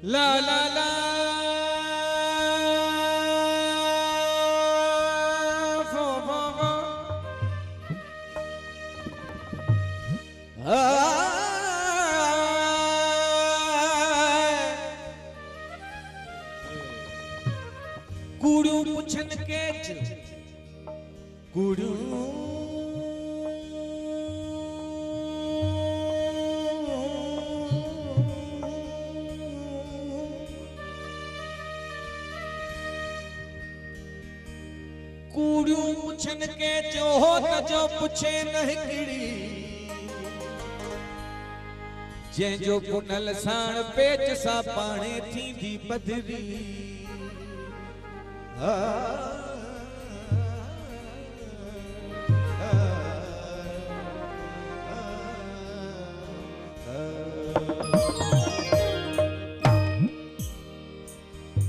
ला ला ला फो फो फो कूड़ू पुछन के कूड़ू कूड़ू पुछन के जो त जो पुछे न हिकड़ी जंहिंजो पुनल साण पेच सां पाणे थींदी पधरी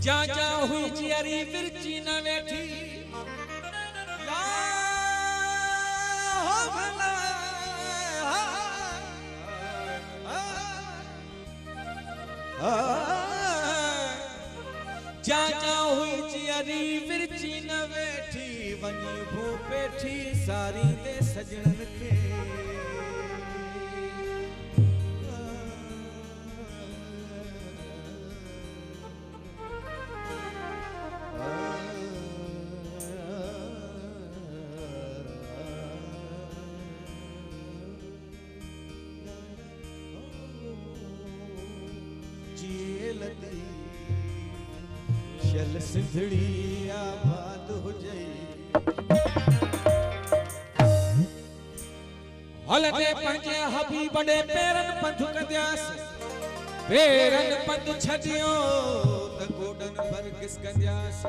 जा जा हुई जियरी विरची न वेठी जा जा हुई जियरी विरची न वेठी वनी भू पेठी सारी दे सजणन के चल सिंधड़ी आबाद हो जाई हलदे पंजे हबीब बड़े पेरन पंध कंदियास पेरन पंध छडियो त कोडन भर गिसकंदियास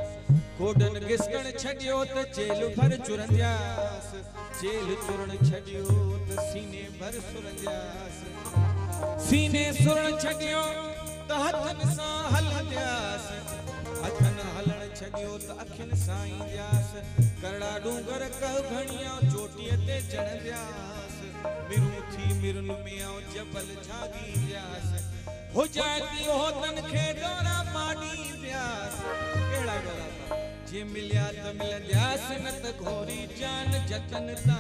कोडन गिसकण छडियो त जेल भर चुरंदियास जेल चुरण छडियो त सीने भर सुरंदियास सीने सुरण छडियो त हथन सां हलंदियास अखन हलण छडियो त अखिन साईं दियास करड़ा डूंगर कह घणिया चोटीअ ते चढ़ंदियास मिरू थी मिरन में आओ जबल झागी दियास हो जाती हो तन खे डोरा पानी दियास केड़ा डोरा जे मिलिया त मिलंदियास न त घोरी जान जतन ता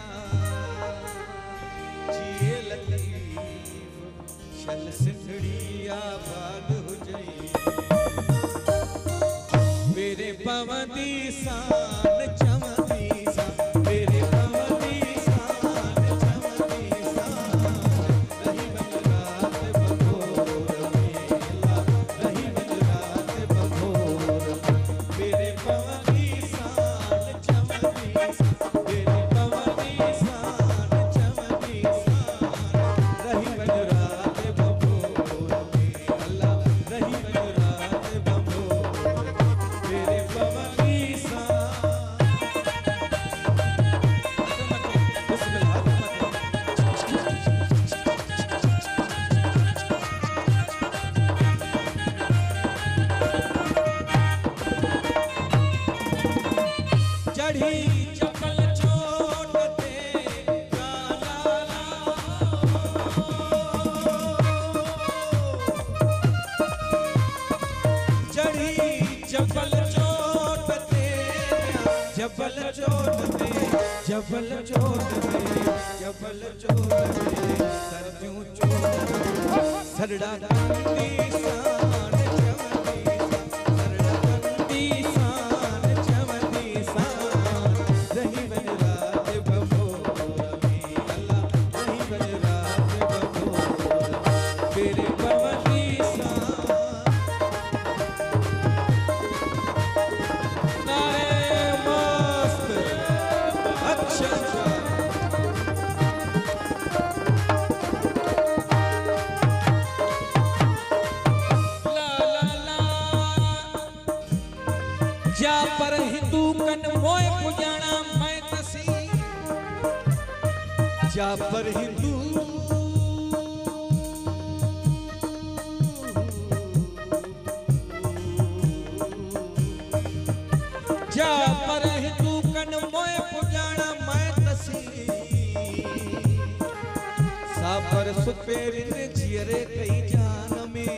जिए लतीफ चल सिंधड़ी आबाद हो जाई मेरे पवंदी शान चमदी सा मेरे पवंदी शान चमदी सा रही बन रात बभोर मेला रही बन रात बभोर मेरे पवंदी शान चमदी सा मेरे पवंदी शान चमदी सा रही बन रात बभोर मेला रही बन रात बभोर मेरे पवनी सा चढ़ी चपल चोट ते चढ़ी जबल चोट ते जबल चोट ते जबल चोट ते जबल चोट ते सरजू चोट सरड़ा कंदी शान चमदी सरड़ा कंदी शान चमदी शान रही बन रात बभोर में अल्लाह रही बन रात बभोर मेरे पवनी शान जा पर हिंदू कन मोए पुजाना मैं तसी जा पर हिंदू जा पर हिंदू कन मोए पुजाना मैं तसी सा पर सुपेरिन जियरे कई जान में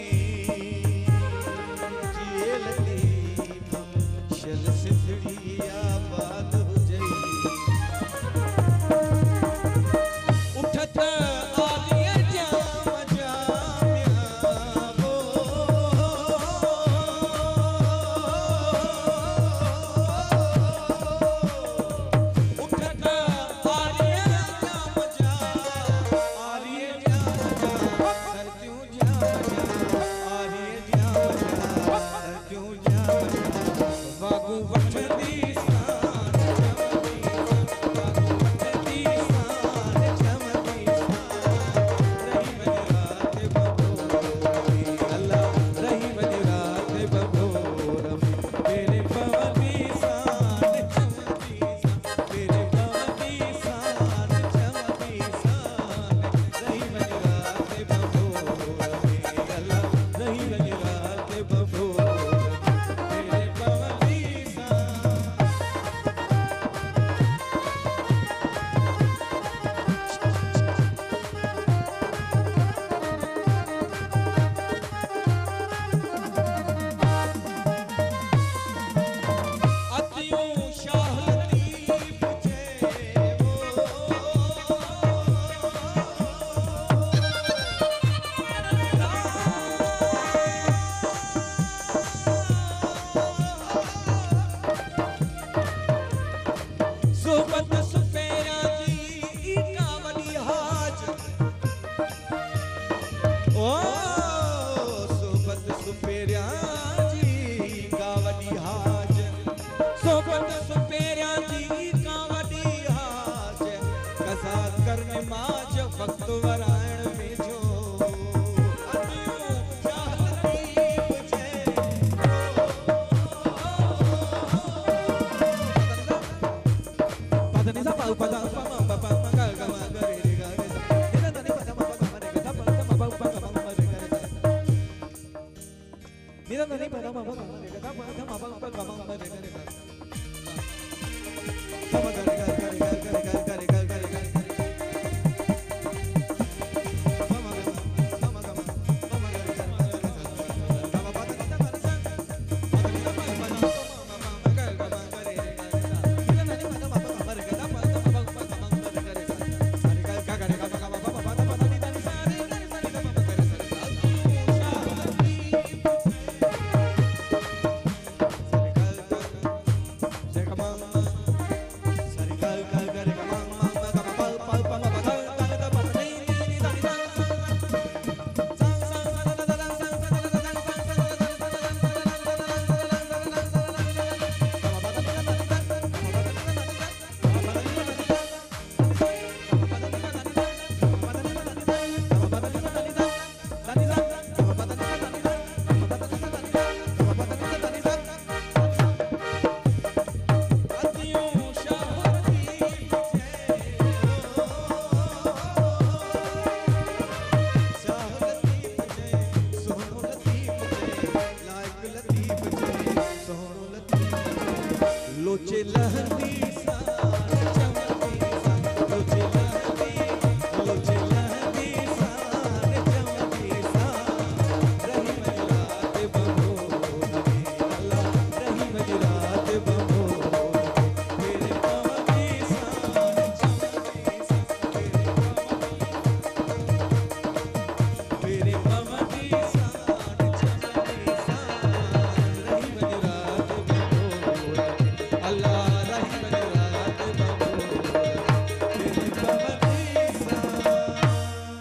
निरंजनी पदम अवगम निगदम अधम अवगम गमम रे रे रे